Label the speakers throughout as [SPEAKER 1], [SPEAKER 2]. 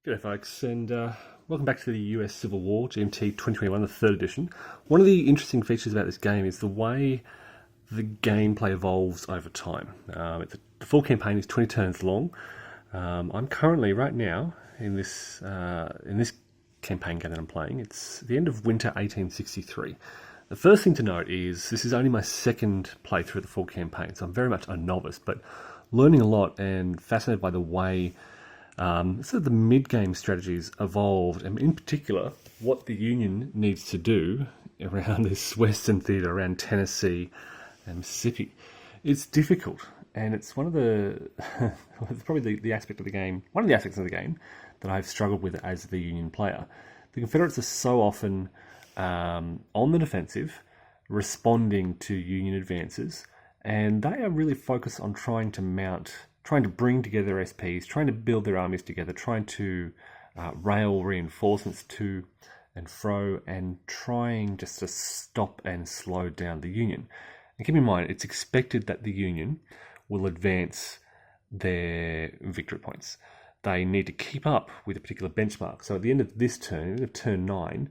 [SPEAKER 1] G'day folks, and welcome back to the US Civil War, GMT 2021, the third edition. One of the interesting features about this game is the way the gameplay evolves over time. The full campaign is 20 turns long. I'm currently, right now, in this campaign game that I'm playing. It's the end of winter 1863. The first thing to note is this is only my second playthrough of the full campaign, so I'm very much a novice, but learning a lot and fascinated by the way sort of the mid-game strategies evolved, and in particular, what the Union needs to do around this Western theatre, around Tennessee and Mississippi. It's difficult, and it's one of the it's probably the aspect of the game, one of the aspects of the game that I've struggled with as the Union player. The Confederates are so often on the defensive, responding to Union advances, and they are really focused on trying to bring together SPs, trying to build their armies together, trying to rail reinforcements to and fro, and trying just to stop and slow down the Union. And keep in mind, it's expected that the Union will advance their victory points. They need to keep up with a particular benchmark. So at the end of this turn, at the end of turn 9,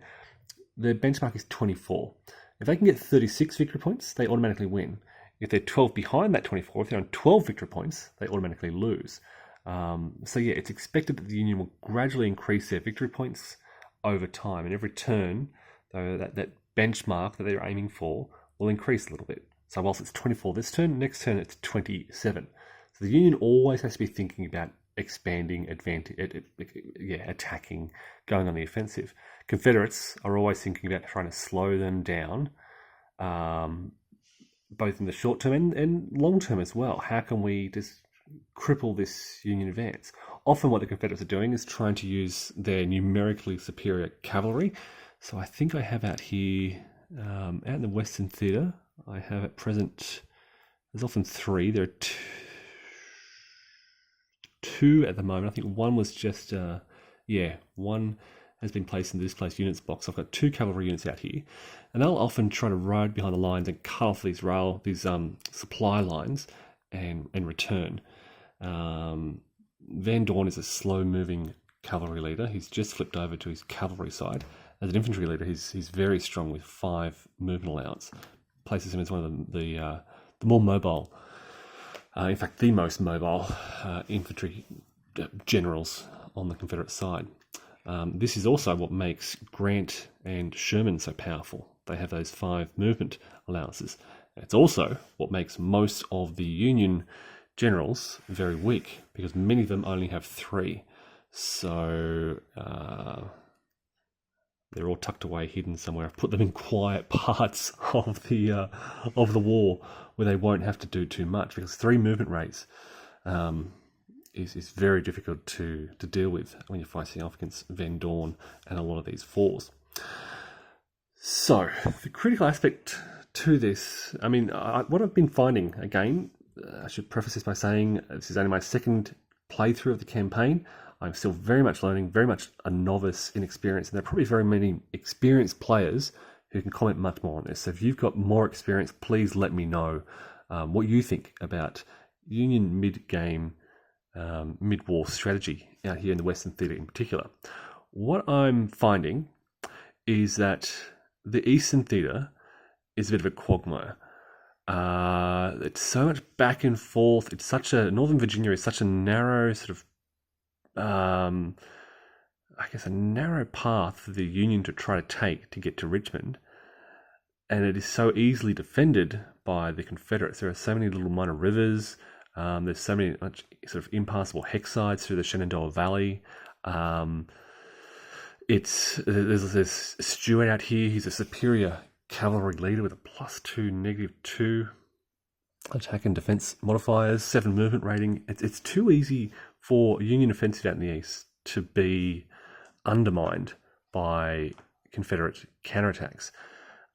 [SPEAKER 1] the benchmark is 24. If they can get 36 victory points, they automatically win. If they're 12 behind that 24, if they're on 12 victory points, they automatically lose. So yeah, it's expected that the Union will gradually increase their victory points over time. And every turn, though, that benchmark that they're aiming for will increase a little bit. So whilst it's 24 this turn, next turn it's 27. So the Union always has to be thinking about expanding, attacking, going on the offensive. Confederates are always thinking about trying to slow them down, both in the short term and long term as well. How can we just cripple this Union advance? Often what the Confederates are doing is trying to use their numerically superior cavalry. So I think I have out here, out in the Western Theatre, I have at present, there's often 3. There are two at the moment. I think one was just, one has been placed in the displaced units box. I've got 2 cavalry units out here, and they'll often try to ride behind the lines and cut off these supply lines and return. Van Dorn is a slow-moving cavalry leader. He's just flipped over to his cavalry side. As an infantry leader, he's very strong with 5 movement allowance. Places him as one of the more mobile, in fact, the most mobile infantry generals on the Confederate side. This is also what makes Grant and Sherman so powerful. They have those 5 movement allowances. It's also what makes most of the Union generals very weak, because many of them only have 3. So they're all tucked away, hidden somewhere. I've put them in quiet parts of the war where they won't have to do too much, because 3 movement rates is very difficult to deal with when you're fighting off against Van Dorn and a lot of these fours. So the critical aspect to this, what I've been finding, again, I should preface this by saying this is only my second playthrough of the campaign. I'm still very much learning, very much a novice, inexperienced, and there are probably very many experienced players who can comment much more on this. So if you've got more experience, please let me know what you think about Union mid-game, mid-war strategy out here in the Western Theatre in particular. What I'm finding is that the Eastern Theatre is a bit of a quagmire. It's so much back and forth. Northern Virginia is such a narrow sort of, a narrow path for the Union to try to take to get to Richmond. And it is so easily defended by the Confederates. There are so many little minor rivers. There's so many sort of impassable hecksides through the Shenandoah Valley. There's Stuart out here. He's a superior cavalry leader with a +2, -2 attack and defense modifiers, 7 movement rating. It's too easy for Union offensive out in the east to be undermined by Confederate counterattacks.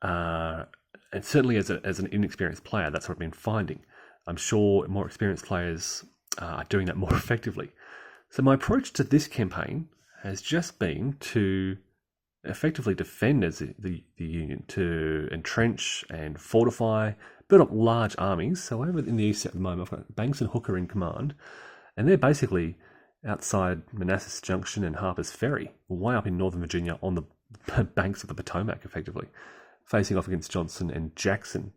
[SPEAKER 1] And certainly as an inexperienced player, that's what I've been finding. I'm sure more experienced players are doing that more effectively. So my approach to this campaign has just been to effectively defend as the Union, to entrench and fortify, build up large armies. So over in the east at the moment, I've got Banks and Hooker in command, and they're basically outside Manassas Junction and Harper's Ferry, way up in Northern Virginia on the banks of the Potomac, effectively, facing off against Johnson and Jackson.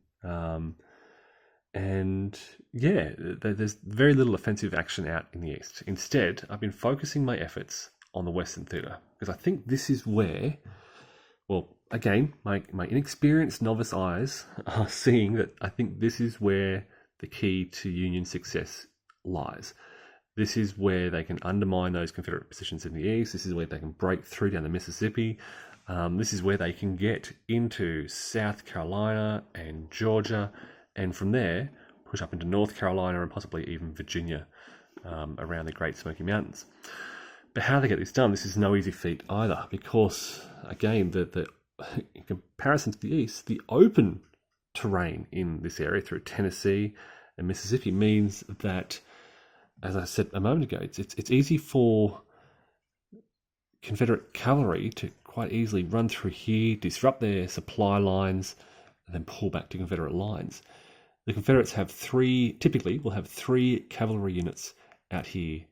[SPEAKER 1] And yeah, there's very little offensive action out in the east. Instead, I've been focusing my efforts on the Western Theatre, because I think this is where, well, again, my inexperienced novice eyes are seeing that I think this is where the key to Union success lies. This is where they can undermine those Confederate positions in the east. This is where they can break through down the Mississippi. This is where they can get into South Carolina and Georgia, and from there push up into North Carolina and possibly even Virginia, around the Great Smoky Mountains. But how they get this done, this is no easy feat either, because again, in comparison to the east, the open terrain in this area through Tennessee and Mississippi means that, as I said a moment ago, it's easy for Confederate cavalry to quite easily run through here, disrupt their supply lines, and then pull back to Confederate lines. The Confederates typically will have three cavalry units out here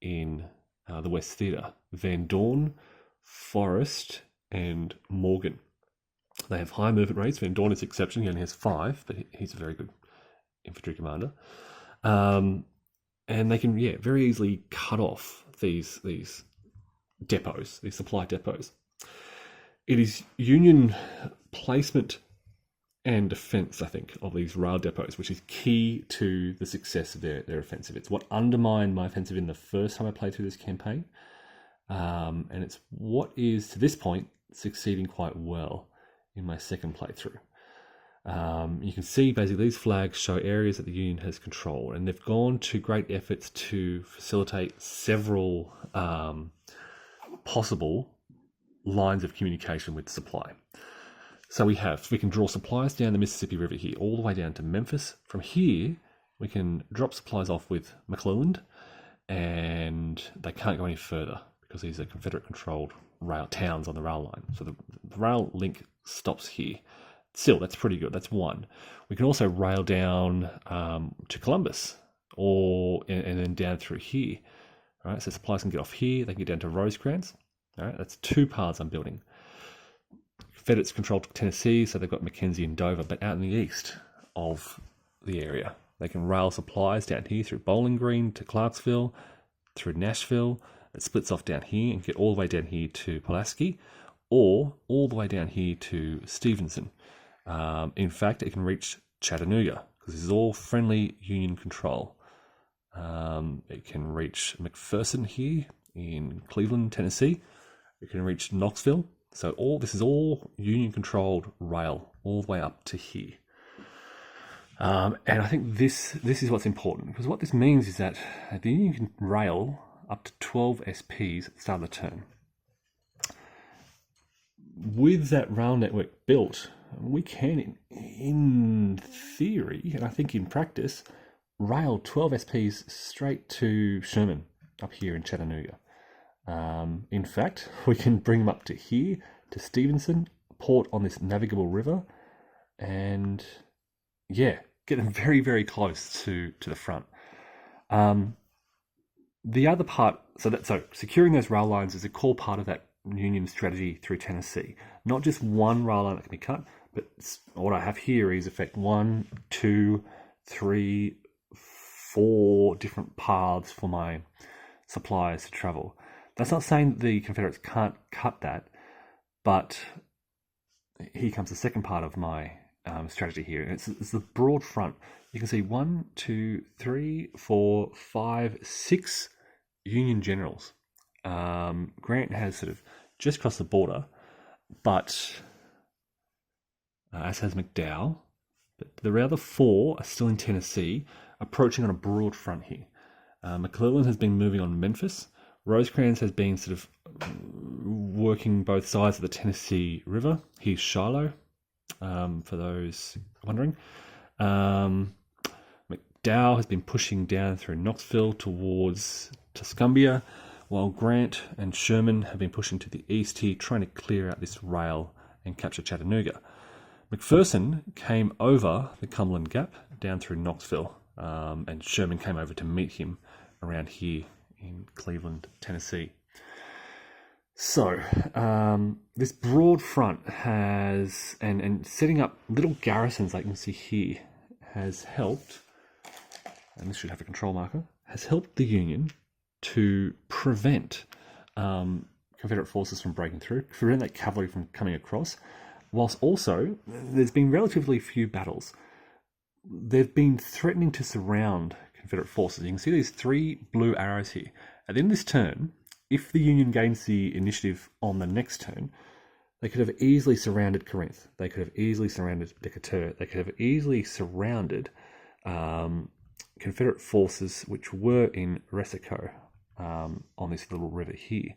[SPEAKER 1] in the West Theatre: Van Dorn, Forrest, and Morgan. They have high movement rates. Van Dorn is exception. He only has 5, but he's a very good infantry commander. And they can, very easily cut off these depots, these supply depots. It is Union placement and defence, I think, of these rail depots, which is key to the success of their offensive. It's what undermined my offensive in the first time I played through this campaign, and it's what is, to this point, succeeding quite well in my second playthrough. You can see basically these flags show areas that the Union has control, and they've gone to great efforts to facilitate several possible lines of communication with supply. So we can draw supplies down the Mississippi River here, all the way down to Memphis. From here, we can drop supplies off with McClelland, and they can't go any further because these are Confederate-controlled rail towns on the rail line. So the rail link stops here. Still, that's pretty good. That's one. We can also rail down to Columbus, and then down through here. All right, so supplies can get off here. They can get down to Rosecrans. All right, that's 2 paths I'm building. Confederates control Tennessee, so they've got Mackenzie and Dover, but out in the east of the area, they can rail supplies down here through Bowling Green to Clarksville, through Nashville. It splits off down here and get all the way down here to Pulaski, or all the way down here to Stevenson. In fact, it can reach Chattanooga, because this is all friendly Union control. It can reach McPherson here in Cleveland, Tennessee. It can reach Knoxville. So this is all Union-controlled rail all the way up to here. And I think this is what's important, because what this means is that the Union can rail up to 12 SPs at the start of the turn. With that rail network built, we can, in theory, and I think in practice, rail 12 SPs straight to Sherman up here in Chattanooga. In fact, we can bring them up to here, to Stevenson, port on this navigable river, and get them very, very close to the front. The other part, so securing those rail lines is a core part of that Union strategy through Tennessee. Not just one rail line that can be cut, but what I have here is 1, 2, 3, 4 different paths for my suppliers to travel. That's not saying that the Confederates can't cut that, but here comes the second part of my strategy here. It's the broad front. You can see 1, 2, 3, 4, 5, 6 Union generals. Grant has sort of just crossed the border, but as has McDowell. But the other 4 are still in Tennessee, approaching on a broad front here. McClellan has been moving on Memphis. Rosecrans has been sort of working both sides of the Tennessee River. Here's Shiloh, for those wondering. McDowell has been pushing down through Knoxville towards Tuscumbia, while Grant and Sherman have been pushing to the east here, trying to clear out this rail and capture Chattanooga. McPherson came over the Cumberland Gap down through Knoxville, and Sherman came over to meet him around here in Cleveland, Tennessee. So, this broad front has, and setting up little garrisons like you can see here, has helped, and this should have a control marker, has helped the Union to prevent Confederate forces from breaking through, prevent that cavalry from coming across, whilst also there's been relatively few battles. They've been threatening to surround Confederate forces. You can see these 3 blue arrows here. At the end of this turn, if the Union gains the initiative on the next turn, they could have easily surrounded Corinth. They could have easily surrounded Decatur. They could have easily surrounded Confederate forces which were in Resico on this little river here.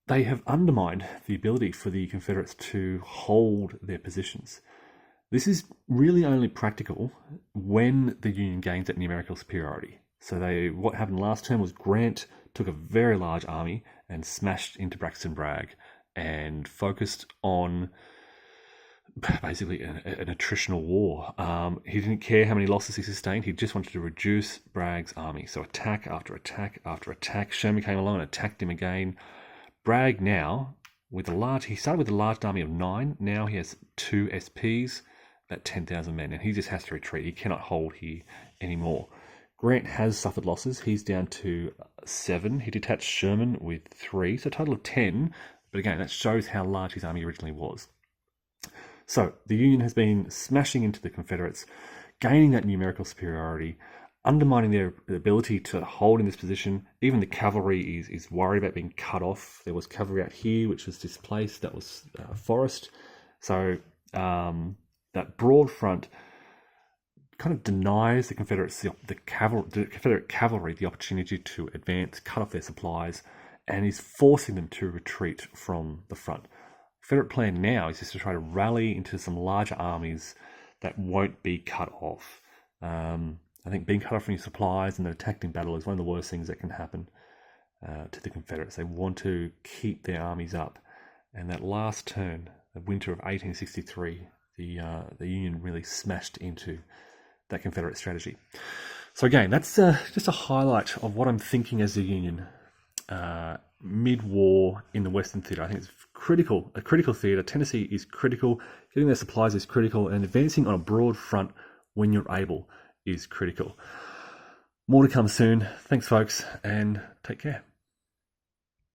[SPEAKER 1] They have undermined the ability for the Confederates to hold their positions. This is really only practical when the Union gains that numerical superiority. So what happened last term was Grant took a very large army and smashed into Braxton Bragg and focused on basically an attritional war. He didn't care how many losses he sustained. He just wanted to reduce Bragg's army. So attack after attack after attack. Sherman came along and attacked him again. Bragg now, he started with a large army of 9. Now he has 2 SPs, about 10,000 men, and he just has to retreat. He cannot hold here anymore. Grant has suffered losses. He's down to 7. He detached Sherman with 3, so a total of 10. But again, that shows how large his army originally was. So the Union has been smashing into the Confederates, gaining that numerical superiority, undermining their ability to hold in this position. Even the cavalry is worried about being cut off. There was cavalry out here which was displaced. That was forest. So that broad front kind of denies the Confederates, the Confederate cavalry, the opportunity to advance, cut off their supplies, and is forcing them to retreat from the front. Confederate plan now is just to try to rally into some larger armies that won't be cut off. I think being cut off from your supplies and then attacked in battle is one of the worst things that can happen to the Confederates. They want to keep their armies up. And that last turn, the winter of 1863, the Union really smashed into that Confederate strategy. So again, that's just a highlight of what I'm thinking as the Union mid-war in the Western Theatre. I think it's critical, a critical theatre. Tennessee is critical. Getting their supplies is critical, and advancing on a broad front when you're able is critical. More to come soon. Thanks, folks, and take care.